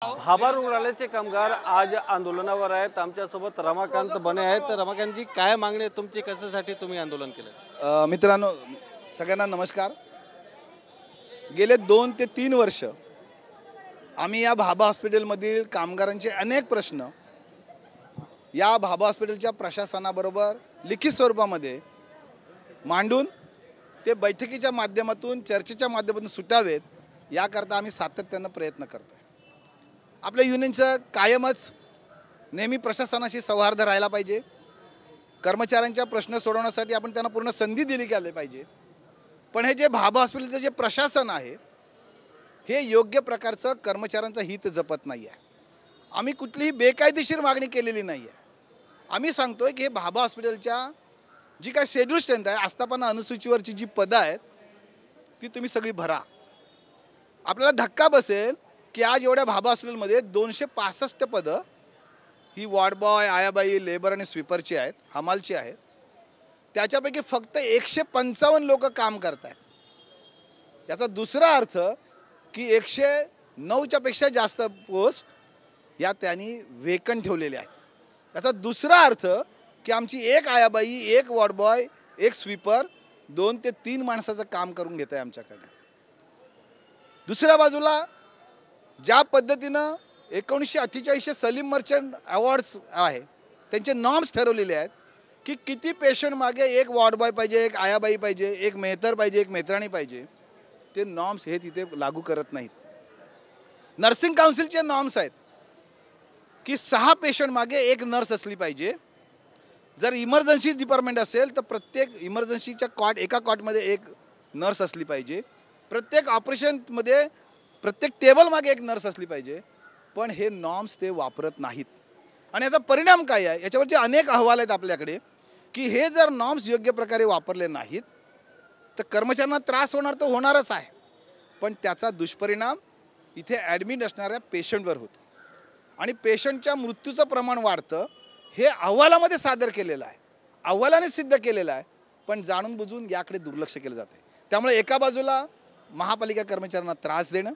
भाभा रुग्णालयाचे कामगार आज आंदोलनावर आहेत। आमच्यासोबत रमाकांत बने आहेत। तर रमाकांतजी, काय मागणी आहे तुमची, कशासाठी तुम्ही आंदोलन केलं? मित्रांनो, सगळ्यांना नमस्कार। गेले 2 ते 3 वर्ष आम्ही या भाभा हॉस्पिटलमधील कामगारांचे अनेक प्रश्न या भाभा हॉस्पिटलच्या प्रशासनाबरोबर लिखित स्वरूपामध्ये मांडून ते बैठकीच्या माध्यमातून, चर्चेच्या माध्यमातून सुटावेत याकरता आम्ही सातत्याने प्रयत्न करतो। आपल्या युनियनचं कायमच नेहमी प्रशासनाशी सौहार्द राहायला पाहिजे। कर्मचाऱ्यांच्या प्रश्न सोडवण्यासाठी आपण त्यांना पूर्ण संधी दिली गेली पाहिजे। पण हे जे भाभा हॉस्पिटलचं जे प्रशासन आहे हे योग्य प्रकारचं कर्मचाऱ्यांचं हित जपत नाही आहे। आम्ही कुठलीही बेकायदेशीर मागणी केलेली नाही आहे। आम्ही सांगतोय की हे भाभा हॉस्पिटलच्या जी काय शेड्यूल स्ट्रेंथ आहे, आस्थापना अनुसूचीवरची जी पदं आहेत ती तुम्ही सगळी भरा। आपल्याला धक्का बसेल की आज एवढ्या भाभा हॉस्पिटलमध्ये 265 पदं ही वॉर्ड बॉय, आयाबाई, लेबर आणि स्वीपरची आहेत, हमालची आहेत। त्याच्यापैकी फक्त 155 लोक काम करत आहेत। याचा दुसरा अर्थ की 109च्या पेक्षा जास्त पोस्ट या त्यांनी वेकंट ठेवलेले आहेत। याचा दुसरा अर्थ की आमची एक आयाबाई, एक वॉर्ड बॉय, एक स्वीपर 2 ते 3 माणसाचं काम करून घेत आहे आमच्याकडे। दुसऱ्या बाजूला ज्या पद्धतीनं 1948 सलीम मर्चंट अवॉर्ड्स आहे त्यांचे नॉर्म्स ठरवलेले आहेत की किती पेशंट मागे एक वॉर्ड बॉय पाहिजे, एक आयाबाई पाहिजे, एक मेहतर पाहिजे, एक मेहतराणी पाहिजे, ते नॉर्म्स हे तिथे लागू करत नाहीत। नर्सिंग काउन्सिलचे नॉर्म्स आहेत की 6 पेशंट मागे एक नर्स असली पाहिजे। जर इमर्जन्सी डिपार्टमेंट असेल तर प्रत्येक इमर्जन्सीच्या एका कॉटमध्ये एक नर्स असली पाहिजे। प्रत्येक ऑपरेशनमध्ये प्रत्येक टेबल मागे एक नर्स असली पाहिजे। पण हे नॉर्म्स ते वापरत नाहीत आणि याचा परिणाम काय आहे याच्यावरचे अनेक अहवाल आहेत आपल्याकडे की हे जर नॉर्म्स योग्य प्रकारे वापरले नाहीत तर कर्मचाऱ्यांना त्रास होणार तो होणारच आहे, पण त्याचा दुष्परिणाम इथे ॲडमिट असणाऱ्या पेशंटवर होतो आणि पेशंटच्या मृत्यूचं प्रमाण वाढतं। हे अहवालामध्ये सादर केलेलं आहे, अहवालाने सिद्ध केलेलं आहे, पण जाणून बुजून याकडे दुर्लक्ष केलं जाते। त्यामुळे एका बाजूला महापालिका कर्मचाऱ्यांना त्रास देणं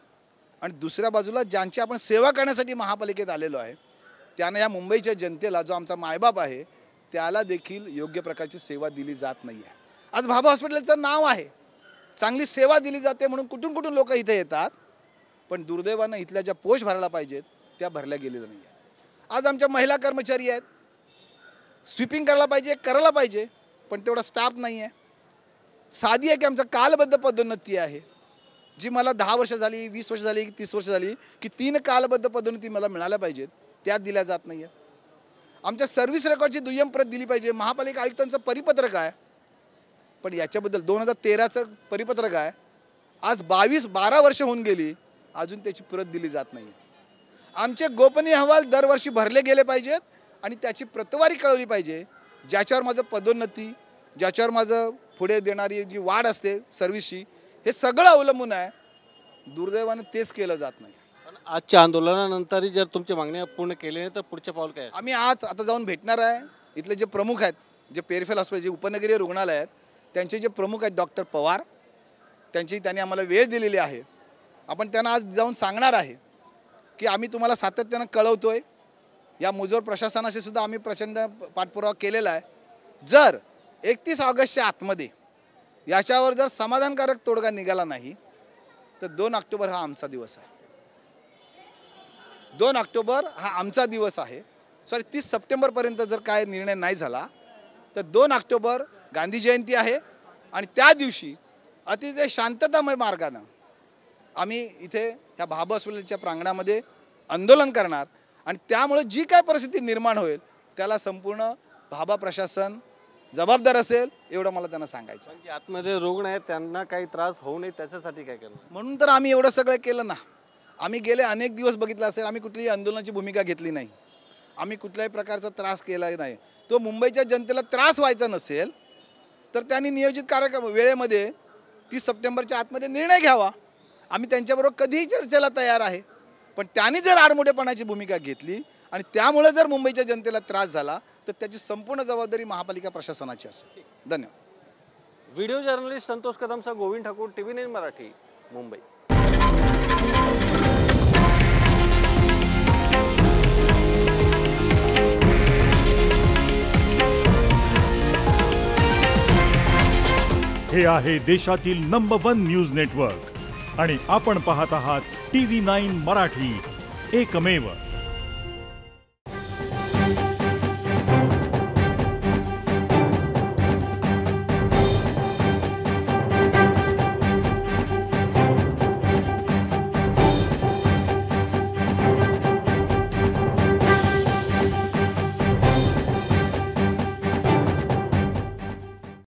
आणि दुसऱ्या बाजूला ज्यांची आपण सेवा करण्यासाठी महापालिकेत आलेलो आहे त्यांना, या मुंबईच्या जनतेला जो आमचा मायबाप आहे त्याला देखील योग्य प्रकारची सेवा दिली जात नाही आहे। आज भाभा हॉस्पिटलचं नाव आहे, चांगली सेवा दिली जाते म्हणून कुठून कुठून लोक इथे येतात, पण दुर्दैवानं इथल्या ज्या पोस्ट भरायला पाहिजेत त्या भरल्या गेलेल्या नाही आहे। आज आमच्या महिला कर्मचारी आहेत, स्वीपिंग करायला पाहिजे, पण तेवढा स्टाफ नाही आहे। साधी आहे की आमचं कालबद्ध पदोन्नती आहे जी मला 10 वर्ष झाली, 20 वर्ष झाली, 30 वर्ष झाली की 3 कालबद्ध पदोन्नती मला मिळाल्या पाहिजेत, त्या दिल्या जात नाही आहे। आमच्या सर्व्हिस रेकॉर्डची दुय्यम प्रत दिली पाहिजे। महापालिका आयुक्तांचं परिपत्रक आहे, पण याच्याबद्दल 2013चं परिपत्रक आहे, आज 12 वर्ष होऊन गेली, अजून त्याची प्रत दिली जात नाही आहे। आमचे गोपनीय अहवाल दरवर्षी भरले गेले पाहिजेत आणि त्याची प्रतवारी कळवली पाहिजे, ज्याच्यावर माझं पदोन्नती, ज्याच्यावर माझं पुढे देणारी जी वाढ असते सर्व्हिसची, हे सगळं अवलंबून आहे। दुर्दैवानं तेच केलं जात नाही। पण आजच्या आंदोलनानंतरही जर तुमची मागणी पूर्ण केली नाही तर पुढचे पाऊल काय? आम्ही आता जाऊन भेटणार आहे इथले जे प्रमुख आहेत, जे पेरफेल हॉस्पिटल, जे उपनगरीय रुग्णालय आहेत त्यांचे जे प्रमुख आहेत डॉक्टर पवार, त्यांनी आम्हाला वेळ दिलेली आहे। आपण त्यांना आज जाऊन सांगणार आहे की आम्ही तुम्हाला सातत्यानं कळवतोय। या मुजोर प्रशासनाशी सुद्धा आम्ही प्रचंड पाठपुरावा केलेला आहे। जर 31 ऑगस्टच्या आतमध्ये याच्यावर जर समाधानकारक तोडगा निघाला नाही तर 2 ऑक्टोबर हा आमचा दिवस आहे। 2 ऑक्टोबर हा आमचा दिवस आहे। 30 सप्टेंबरपर्यंत जर काय निर्णय नाही झाला तर 2 ऑक्टोबर गांधी जयंती आहे आणि त्या दिवशी अतिशय शांततामय मार्गाने आम्ही इथे या भाभा हॉस्पिटलच्या प्रांगणामध्ये आंदोलन करणार आणि त्यामुळे जी काय परिस्थिती निर्माण होईल त्याला संपूर्ण भाभा प्रशासन जबाबदार असेल, एवढं मला त्यांना सांगायचं। जे आतमध्ये रुग्ण आहेत त्यांना काही त्रास होऊ नये त्याच्यासाठी काय करणार? म्हणून तर आम्ही एवढं सगळं केलं ना। आम्ही गेले अनेक दिवस बघितलं असेल, आम्ही कुठलीही आंदोलनाची भूमिका घेतली नाही, आम्ही कुठल्याही प्रकारचा त्रास केला नाही। तो मुंबईच्या जनतेला त्रास व्हायचा नसेल तर त्यांनी नियोजित कार्यक्रम वेळेमध्ये 30 सप्टेंबरच्या आतमध्ये निर्णय घ्यावा। आम्ही त्यांच्याबरोबर कधीही चर्चेला तयार आहे, पण त्यांनी जर आडमोठेपणाची भूमिका घेतली आणि त्यामुळे जर मुंबईच्या जनतेला त्रास झाला तर त्याची संपूर्ण जबाबदारी महापालिका प्रशासनाची असेल। धन्यवाद। व्हिडिओ जर्नलिस्ट संतोष कदमसह गोविंद ठाकूर, TV9 मराठी, मुंबई। हे आहे देशातील नंबर 1 न्यूज नेटवर्क आणि आपण पाहत आहात TV9 मराठी, एकमेव.